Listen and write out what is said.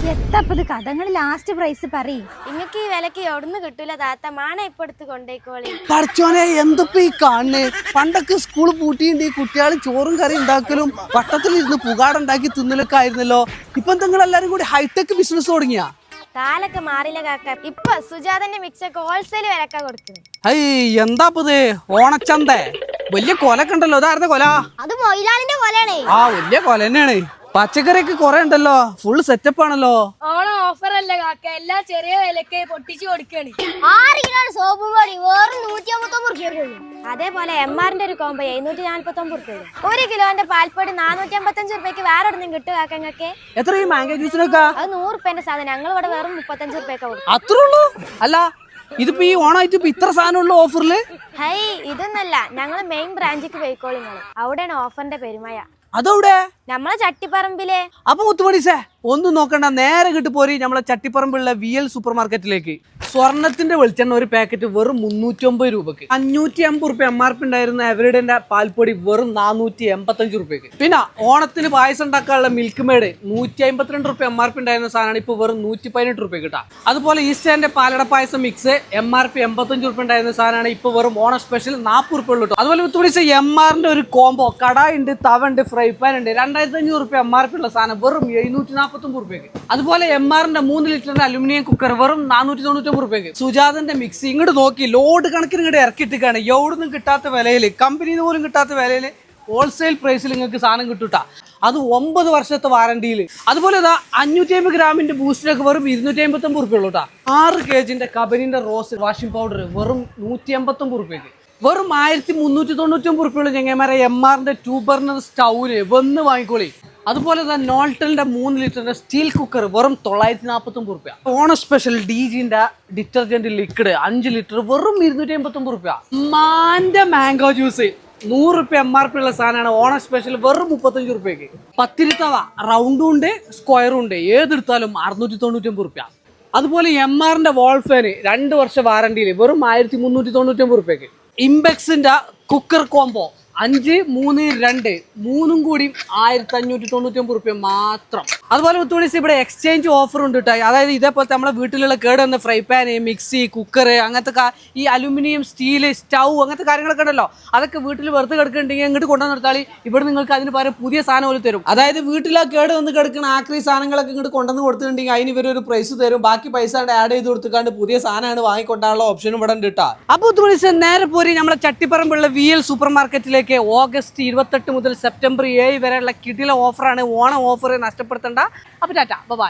എത്തപ്പത് കഥകൾ last price പറയും. ഇങ്ങക്ക് ഈ വിലക്ക് എവിടുന്ന് കിട്ടൂല താത്ത, മാണ ഇപ്പൊ എടുത്ത് കൊണ്ടേക്കോളി. പഠിച്ചോനെ എന്തൊക്കെ ഈ കാണുന്നേ. പണ്ടൊക്കെ സ്കൂൾ പൂട്ടിയിട്ട് ഈ കുട്ടികൾ ചോറും കറി ഉണ്ടാക്കലും വട്ടത്തിലിരുന്ന് പുകാടുണ്ടാക്കി തിന്നലൊക്കെ ആയിരുന്നല്ലോ. ഇപ്പൊ നിങ്ങൾ എല്ലാരും കൂടി ഹൈടെക് ബിസിനസ് തുടങ്ങിയാ? കാലൊക്കെ മാറില്ല കാക്ക. ഇപ്പൊ സുജാതന്റെ മിക്സൊക്കെ ഹോൾസെയിൽ വിലക്കാ കൊടുക്കുന്നത്. എന്താപ്പത് ഓണച്ചന്ത വലിയ കൊലൊക്കെ ഉണ്ടല്ലോ. ഇതാരുടെ കൊല? അത് മൊയിലാളിന്റെ കൊലയാണ്. വലിയ കൊല തന്നെയാണ്. പച്ചക്കറിയൊക്കെ കുറെ ഉണ്ടല്ലോ. ഫുൾ സെറ്റപ്പ് ആണല്ലോ. ഓണം ഓഫർ അല്ല കാക്ക, എല്ലാം ചെറിയ വിലക്ക് പൊട്ടിച്ചു കൊടുക്കാണ്. 6 കിലോ സോപ്പും പൊടി വെറും 159 രൂപ. അതേപോലെ MRന്റെ ഒരു കോമ്പോ 749 രൂപ. 1 കിലോന്റെ പാൽപ്പൊടി 455 രൂപയ്ക്ക് വേറെ എവിടെയും കിട്ടും കാക്ക. നിങ്ങൾക്ക് എത്ര ഈ മാംഗോ ജ്യൂസിനൊക്കെ? അത് 100 രൂപന്റെ സാധനം. ഞങ്ങൾ ഇവിടെ വെറും 35 രൂപയൊക്കെ കൊടുക്കും. അത്രേ ഉള്ളൂ? അല്ല ഇതിപ്പോ ഈ ഓണായിട്ട് ഇപ്പൊ ഇത്ര സാധനമുള്ള ഓഫറില്? ഹൈ, ഇതൊന്നല്ല, ഞങ്ങള് മെയിൻ ബ്രാഞ്ചിക്ക് പോയിക്കോളി. നിങ്ങള് അവിടെയാണ് ഓഫറിന്റെ പെരുമയ. അതവിടെ നമ്മളെ ചട്ടിപ്പറമ്പിലെ. അപ്പൊ മുത്തുമണിസേ ഒന്നും നോക്കണ്ട, നേരെ കിട്ടി പോരി നമ്മളെ ചട്ടിപ്പറമ്പുള്ള VL സൂപ്പർ മാർക്കറ്റിലേക്ക്. സ്വർണത്തിന്റെ വെളിച്ചെണ്ണ ഒരു പാക്കറ്റ് വെറും 350 രൂപക്ക്. 580 രൂപ MRP ഉണ്ടായിരുന്ന എവരിഡന്റെ പാൽപ്പൊടി വെറും 485 രൂപയ്ക്ക്. പിന്നെ ഓണത്തിന് പായസം ഉണ്ടാക്കാനുള്ള മിൽക്ക് മേഡ് 152 രൂപ MRP ഉണ്ടായിരുന്ന സാധനമാണ് ഇപ്പൊ വെറും 118 രൂപ കിട്ടാം. അതുപോലെ ഈസ്റ്റേന്റെ പാലട പായസം മിക്സ് MRP 85 രൂപ ഉണ്ടായിരുന്ന സാധനമാണ് ഇപ്പൊ വെറും ഓണ സ്പെഷ്യൽ 40 രൂപ ഉള്ളൂ. അതുപോലെ മുത്തുമണിസേ MRന്റെ ഒരു കോംബോ കടായി ഉണ്ട്, തവ ഉണ്ട്, ഫ്രൈ പാൻ ഉണ്ട്. 2500 രൂപ MRP ഉള്ള സാധനം വെറും 749 രൂപയ്ക്ക്. അതുപോലെ MRന്റെ 3 ലിറ്ററിന്റെ അലുമിനിയം കുക്കർ വെറും 499 രൂപയ്ക്ക്. സുജാതന്റെ മിക്സി ഇങ്ങോട്ട് നോക്കി ലോഡ് കണക്കിന് ഇങ്ങോട്ട് ഇറക്കിയിട്ടാണ്. എവിടുന്നും കിട്ടാത്ത വിലയിൽ, കമ്പനിയിൽ പോലും കിട്ടാത്ത വിലയിൽ ഹോൾസെയിൽ പ്രൈസിൽ നിങ്ങൾക്ക് സാധനം കിട്ടൂട്ടാ. അത് 9 വർഷത്തെ വാറണ്ടിയിൽ. അതുപോലെ 550 ഗ്രാമിന്റെ ബൂസ്റ്റിനൊക്കെ വെറും 259 രൂപ ഉള്ളൂ കേട്ടോ. 6 kgന്റെ കബനിന്റെ റോസ് വാഷിംഗ് പൗഡർ വെറും 189 രൂപയ്ക്ക്. വെറും 1399 രൂപയുള്ള ചെങ്ങന്മാരെ MRന്റെ 2 ബർണർ സ്റ്റൗവിന് വന്ന് വാങ്ങിക്കോളി. അതുപോലെ തന്നെ നോൾട്ടലിന്റെ 3 ലിറ്ററിന്റെ സ്റ്റീൽ കുക്കർ വെറും 949 രൂപ. ഓണ സ്പെഷ്യൽ DGന്റെ ഡിറ്റർജന്റ് ലിക്വിഡ് 5 ലിറ്റർ വെറും 289 രൂപ. മാന്റെ മാംഗോ ജ്യൂസ് 100 രൂപ MRP ഉള്ള സാധനമാണ് ഓണ സ്പെഷ്യൽ വെറും 35 രൂപയ്ക്ക്. പത്തിരിത്തവ റൗണ്ടും ഉണ്ട് സ്ക്വയറും ഉണ്ട്, ഏതെടുത്താലും 699 രൂപ. അതുപോലെ MRന്റെ വാൾ ഫാന് 2 വർഷ വാറണ്ടിയിൽ വെറും 1399 രൂപയ്ക്ക്. ഇംബെക്സിന്റെ കുക്കർ കോംബോ 5, 3, 2 മൂന്നും കൂടി 1599 രൂപ മാത്രം. അതുപോലെ മുത്തുമണിസ് ഇവിടെ എക്സ്ചേഞ്ച് ഓഫർ ഉണ്ട് കേട്ടോ. അതായത് ഇതേപോലത്തെ നമ്മളെ വീട്ടിലുള്ള കേടുവന്ന ഫ്രൈ പാന്, മിക്സി, കുക്കർ, അങ്ങനത്തെ ഈ അലുമിനിയം, സ്റ്റീല്, സ്റ്റൗ അങ്ങനത്തെ കാര്യങ്ങളൊക്കെ ഉണ്ടല്ലോ. അതൊക്കെ വീട്ടിൽ വെറുതെ കിടക്കുന്നുണ്ടെങ്കിൽ ഇങ്ങോട്ട് കൊണ്ടുവന്ന് നിർത്താളി. ഇവിടെ നിങ്ങൾക്ക് അതിന് പകരം പുതിയ സാധനം പോലും തരും. അതായത് വീട്ടിലെ കേട് വന്ന് കിടക്കുന്ന ആക്രി സാധനങ്ങളൊക്കെ ഇങ്ങോട്ട് കൊണ്ടുവന്ന് കൊടുത്തിട്ടുണ്ടെങ്കിൽ അതിന് ഇവരൊരു പ്രൈസ് തരും. ബാക്കി പൈസ ആഡ് ചെയ്ത് കൊടുത്തിട്ട് പുതിയ സാധനമാണ് വാങ്ങിക്കൊണ്ടാനുള്ള ഓപ്ഷനും ഇവിടെ ഉണ്ട് കേട്ടോ. അപ്പോൾ മുത്തുമണിസ് നേരെ പോരി നമ്മളെ ചട്ടിപ്പറമ്പുള്ള VL സൂപ്പർ മാർക്കറ്റിലേക്ക്. ഓഗസ്റ്റ് 28 മുതൽ സെപ്റ്റംബർ 7 വരെയുള്ള കിടില ഓഫറാണ്. ഓണം ഓഫർ നഷ്ടപ്പെടുത്തേണ്ട. അപ്പോൾ ടാറ്റ, ബൈ.